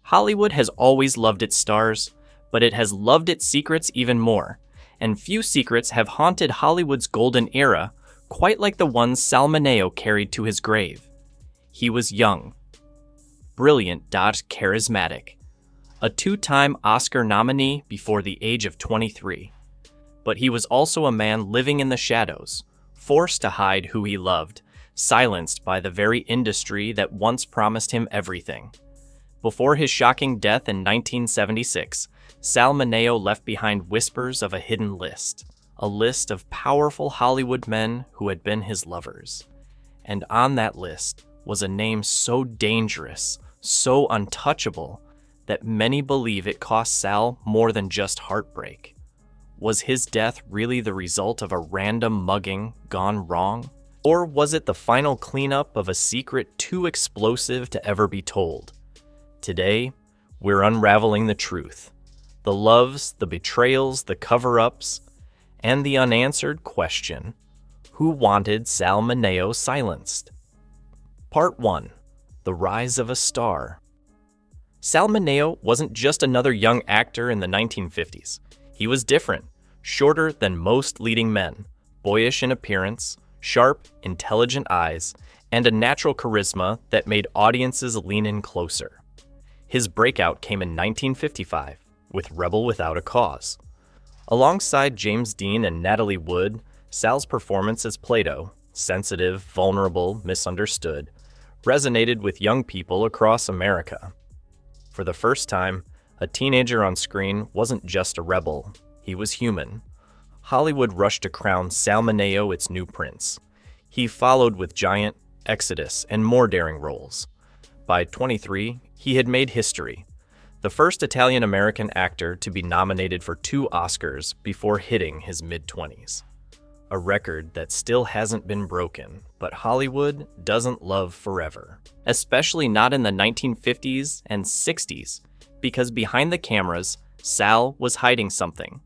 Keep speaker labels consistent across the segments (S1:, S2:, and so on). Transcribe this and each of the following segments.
S1: Hollywood has always loved its stars, but it has loved its secrets even more, and few secrets have haunted Hollywood's golden era quite like the ones Sal Mineo carried to his grave. He was young, brilliant, charismatic, a two-time Oscar nominee before the age of 23. But he was also a man living in the shadows, forced to hide who he loved, silenced by the very industry that once promised him everything. Before his shocking death in 1976, Sal Mineo left behind whispers of a hidden list, a list of powerful Hollywood men who had been his lovers. And on that list was a name so dangerous, so untouchable, that many believe it cost Sal more than just heartbreak. Was his death really the result of a random mugging gone wrong? Or was it the final cleanup of a secret too explosive to ever be told? Today, we're unraveling the truth. The loves, the betrayals, the cover-ups, and the unanswered question: who wanted Sal Mineo silenced? Part 1. The Rise of a Star. Sal Mineo wasn't just another young actor in the 1950s. He was different, shorter than most leading men, boyish in appearance, sharp, intelligent eyes, and a natural charisma that made audiences lean in closer. His breakout came in 1955 with Rebel Without a Cause. Alongside James Dean and Natalie Wood, Sal's performance as Plato, sensitive, vulnerable, misunderstood, resonated with young people across America. For the first time, a teenager on screen wasn't just a rebel, he was human. Hollywood rushed to crown Sal Mineo its new prince. He followed with Giant, Exodus, and more daring roles. By 23, he had made history, the first Italian-American actor to be nominated for 2 Oscars before hitting his mid-20s. A record that still hasn't been broken, but Hollywood doesn't love forever. Especially not in the 1950s and 60s, because behind the cameras, Sal was hiding something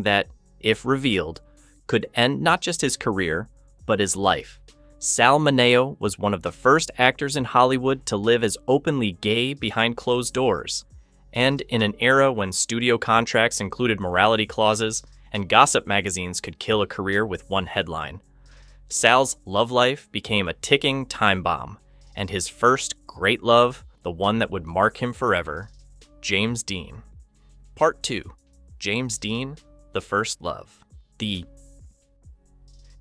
S1: that, if revealed, could end not just his career, but his life. Sal Mineo was one of the first actors in Hollywood to live as openly gay behind closed doors. And in an era when studio contracts included morality clauses and gossip magazines could kill a career with one headline, Sal's love life became a ticking time bomb, and his first great love, the one that would mark him forever, James Dean. Part 2. James Dean, the First Love.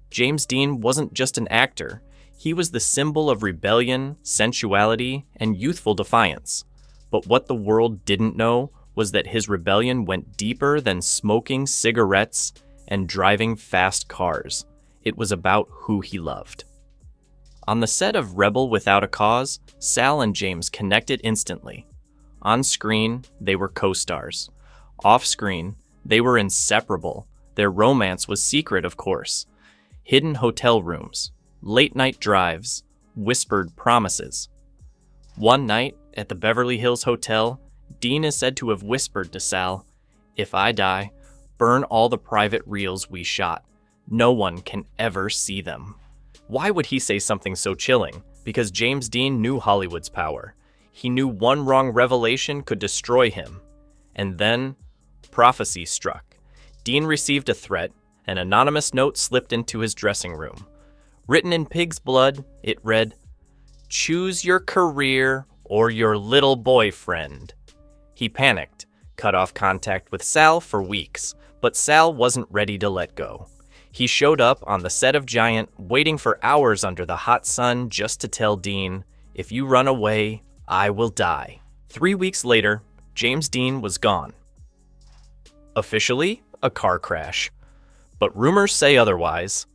S1: James Dean wasn't just an actor, he was the symbol of rebellion, sensuality, and youthful defiance. But what the world didn't know was that his rebellion went deeper than smoking cigarettes and driving fast cars. It was about who he loved. On the set of Rebel Without a Cause, Sal and James connected instantly. On screen, they were co-stars. Off screen, they were inseparable. Their romance was secret, of course. Hidden hotel rooms, late-night drives, whispered promises. One night, at the Beverly Hills Hotel, Dean is said to have whispered to Sal, "If I die, burn all the private reels we shot. No one can ever see them." Why would he say something so chilling? Because James Dean knew Hollywood's power. He knew one wrong revelation could destroy him. And then, prophecy struck. Dean received a threat. An anonymous note slipped into his dressing room. Written in pig's blood, it read, "Choose your career or your little boyfriend." He panicked, cut off contact with Sal for weeks, but Sal wasn't ready to let go. He showed up on the set of Giant, waiting for hours under the hot sun just to tell Dean, "If you run away, I will die." 3 weeks later, James Dean was gone. Officially, a car crash. But rumors say otherwise.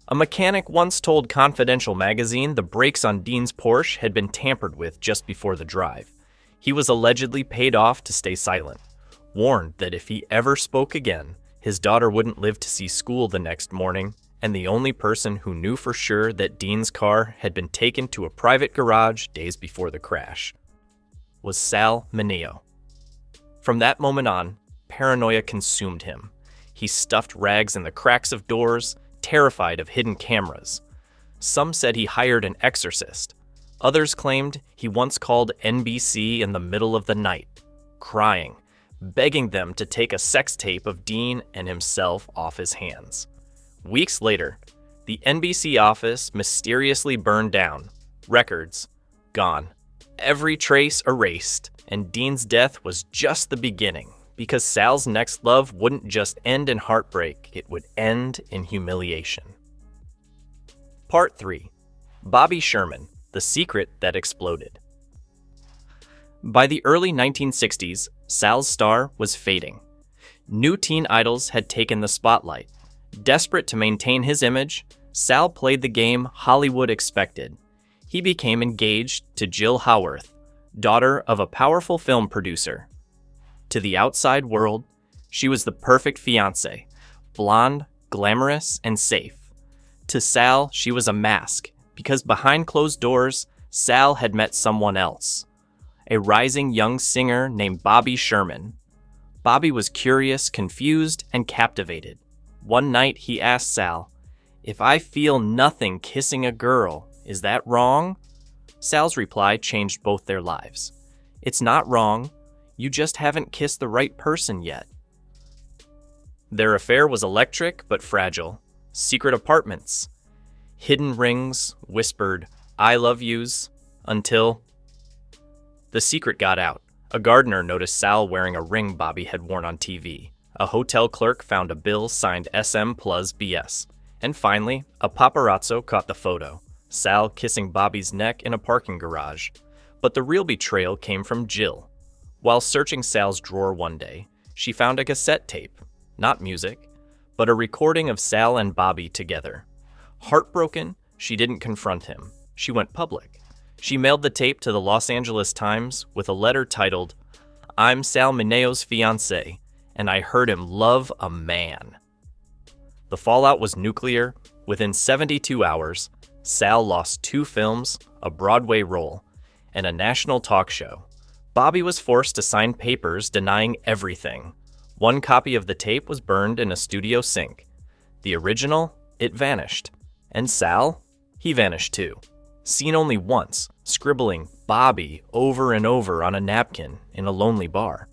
S1: A mechanic once told Confidential magazine the brakes on Dean's Porsche had been tampered with just before the drive. He was allegedly paid off to stay silent, warned that if he ever spoke again, his daughter wouldn't live to see school the next morning, and the only person who knew for sure that Dean's car had been taken to a private garage days before the crash was Sal Mineo. From that moment on, paranoia consumed him. He stuffed rags in the cracks of doors, terrified of hidden cameras. Some said he hired an exorcist. Others claimed he once called NBC in the middle of the night, crying, begging them to take a sex tape of Dean and himself off his hands. Weeks later, the NBC office mysteriously burned down. Records gone. Every trace erased, and Dean's death was just the beginning, because Sal's next love wouldn't just end in heartbreak, it would end in humiliation. Part 3. Bobby Sherman, the secret that exploded. By the early 1960s, Sal's star was fading. New teen idols had taken the spotlight. Desperate to maintain his image, Sal played the game Hollywood expected. He became engaged to Jill Howarth, daughter of a powerful film producer. To the outside world, she was the perfect fiancée, blonde, glamorous, and safe. To Sal, she was a mask, because behind closed doors, Sal had met someone else, a rising young singer named Bobby Sherman. Bobby was curious, confused, and captivated. One night, he asked Sal, "If I feel nothing kissing a girl, is that wrong?" Sal's reply changed both their lives. "It's not wrong. You just haven't kissed the right person yet." Their affair was electric but fragile. Secret apartments, hidden rings, whispered "I love yous," until the secret got out. A gardener noticed Sal wearing a ring Bobby had worn on TV. A hotel clerk found a bill signed SM plus BS. And finally, a paparazzo caught the photo. Sal kissing Bobby's neck in a parking garage. But the real betrayal came from Jill. While searching Sal's drawer one day, she found a cassette tape. Not music, but a recording of Sal and Bobby together. Heartbroken, she didn't confront him. She went public. She mailed the tape to the Los Angeles Times with a letter titled, "I'm Sal Mineo's fiancé, and I heard him love a man." The fallout was nuclear. Within 72 hours, Sal lost 2 films, a Broadway role, and a national talk show. Bobby was forced to sign papers denying everything. One copy of the tape was burned in a studio sink. The original, it vanished. And Sal? He vanished too. Seen only once, scribbling Bobby over and over on a napkin in a lonely bar.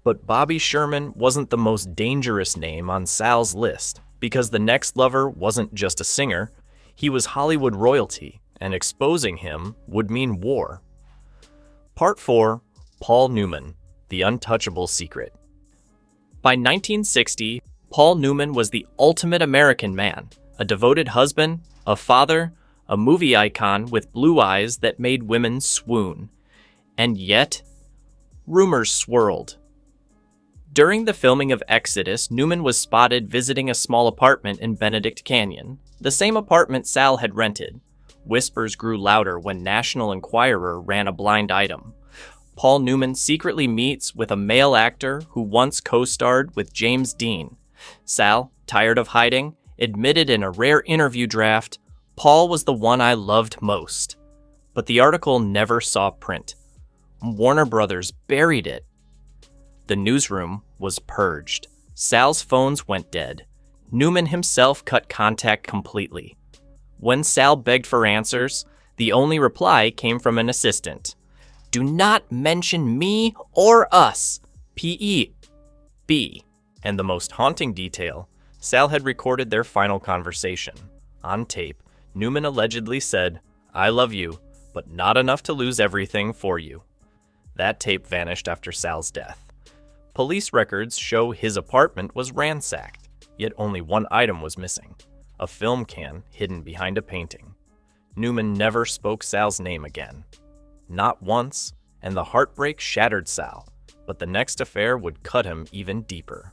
S1: But Bobby Sherman wasn't the most dangerous name on Sal's list, because the next lover wasn't just a singer, he was Hollywood royalty, and exposing him would mean war. Part 4. Paul Newman, the untouchable secret. By 1960, Paul Newman was the ultimate American man, a devoted husband, a father, a movie icon with blue eyes that made women swoon. And yet, rumors swirled. During the filming of Exodus, Newman was spotted visiting a small apartment in Benedict Canyon, the same apartment Sal had rented. Whispers grew louder when National Enquirer ran a blind item. Paul Newman secretly meets with a male actor who once co-starred with James Dean. Sal, tired of hiding, admitted in a rare interview draft, "Paul was the one I loved most." But the article never saw print. Warner Brothers buried it. The newsroom was purged. Sal's phones went dead. Newman himself cut contact completely. When Sal begged for answers, the only reply came from an assistant. "Do not mention me or us. P.E.B." And the most haunting detail, Sal had recorded their final conversation. On tape, Newman allegedly said, "I love you, but not enough to lose everything for you." That tape vanished after Sal's death. Police records show his apartment was ransacked, yet only one item was missing, a film can hidden behind a painting. Newman never spoke Sal's name again. Not once, and the heartbreak shattered Sal, but the next affair would cut him even deeper.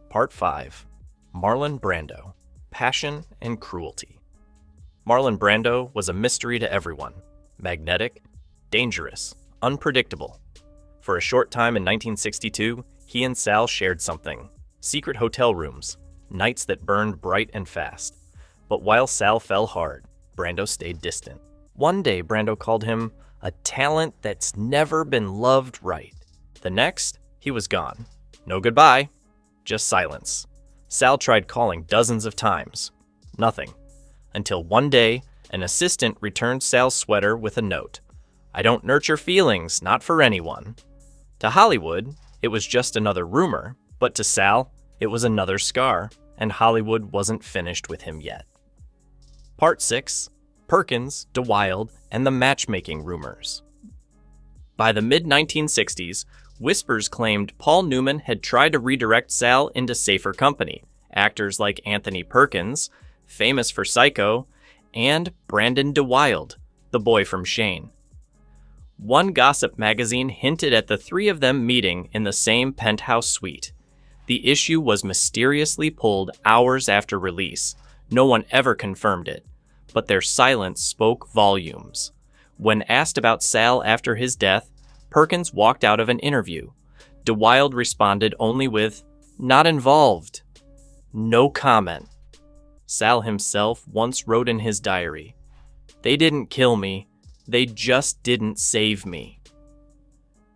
S1: Part 5. Marlon Brando, Passion and Cruelty. Marlon Brando was a mystery to everyone. Magnetic, dangerous, unpredictable. For a short time in 1962, he and Sal shared something. Secret hotel rooms, nights that burned bright and fast. But while Sal fell hard, Brando stayed distant. One day, Brando called him a talent that's never been loved right. The next, he was gone. No goodbye, just silence. Sal tried calling dozens of times. Nothing. Until one day, An assistant returned Sal's sweater with a note. "I don't nurture feelings, not for anyone." To Hollywood, it was just another rumor, but to Sal, it was another scar, and Hollywood wasn't finished with him yet. Part 6. Perkins, DeWild, and the Matchmaking Rumors. By the mid-1960s, whispers claimed Paul Newman had tried to redirect Sal into safer company. Actors like Anthony Perkins, famous for Psycho, and Brandon DeWild, the boy from Shane. One gossip magazine hinted at the three of them meeting in the same penthouse suite. The issue was mysteriously pulled hours after release. No one ever confirmed it, but their silence spoke volumes. When asked about Sal after his death, Perkins walked out of an interview. DeWild responded only with, "Not involved." No comment. Sal himself once wrote in his diary, "They didn't kill me, they just didn't save me."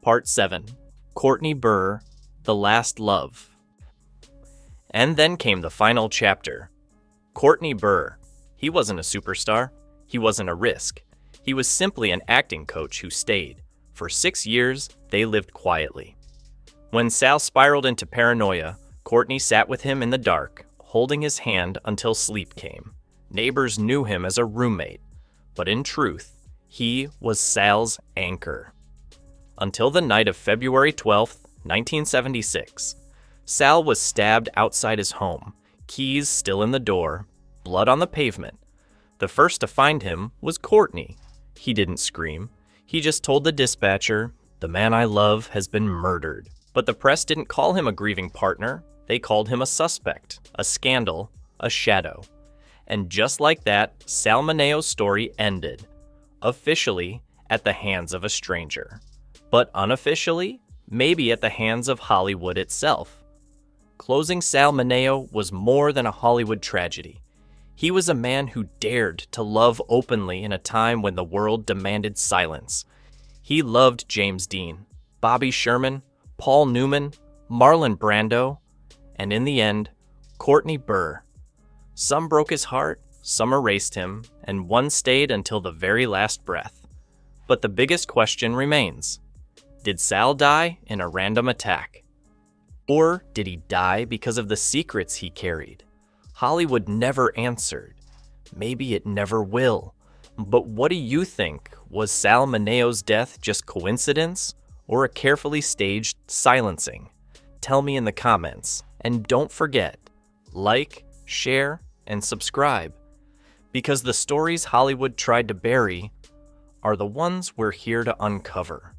S1: Part 7. Courtney Burr, The Last Love. And then came the final chapter. Courtney Burr. He wasn't a superstar. He wasn't a risk. He was simply an acting coach who stayed. For 6 years, they lived quietly. When Sal spiraled into paranoia, Courtney sat with him in the dark, holding his hand until sleep came. Neighbors knew him as a roommate, but in truth, he was Sal's anchor. Until the night of February 12th, 1976. Sal was stabbed outside his home, keys still in the door, blood on the pavement. The first to find him was Courtney. He didn't scream. He just told the dispatcher, "The man I love has been murdered." But the press didn't call him a grieving partner. They called him a suspect, a scandal, a shadow. And just like that, Sal Mineo's story ended. Officially, at the hands of a stranger. But unofficially, maybe at the hands of Hollywood itself. Closing Sal Mineo was more than a Hollywood tragedy. He was a man who dared to love openly in a time when the world demanded silence. He loved James Dean, Bobby Sherman, Paul Newman, Marlon Brando, and in the end, Courtney Burr. Some broke his heart, some erased him, and one stayed until the very last breath. But the biggest question remains. Did Sal die in a random attack? Or did he die because of the secrets he carried? Hollywood never answered. Maybe it never will. But what do you think? Was Sal Mineo's death just coincidence or a carefully staged silencing? Tell me in the comments. And don't forget, like, share, and subscribe. Because the stories Hollywood tried to bury are the ones we're here to uncover.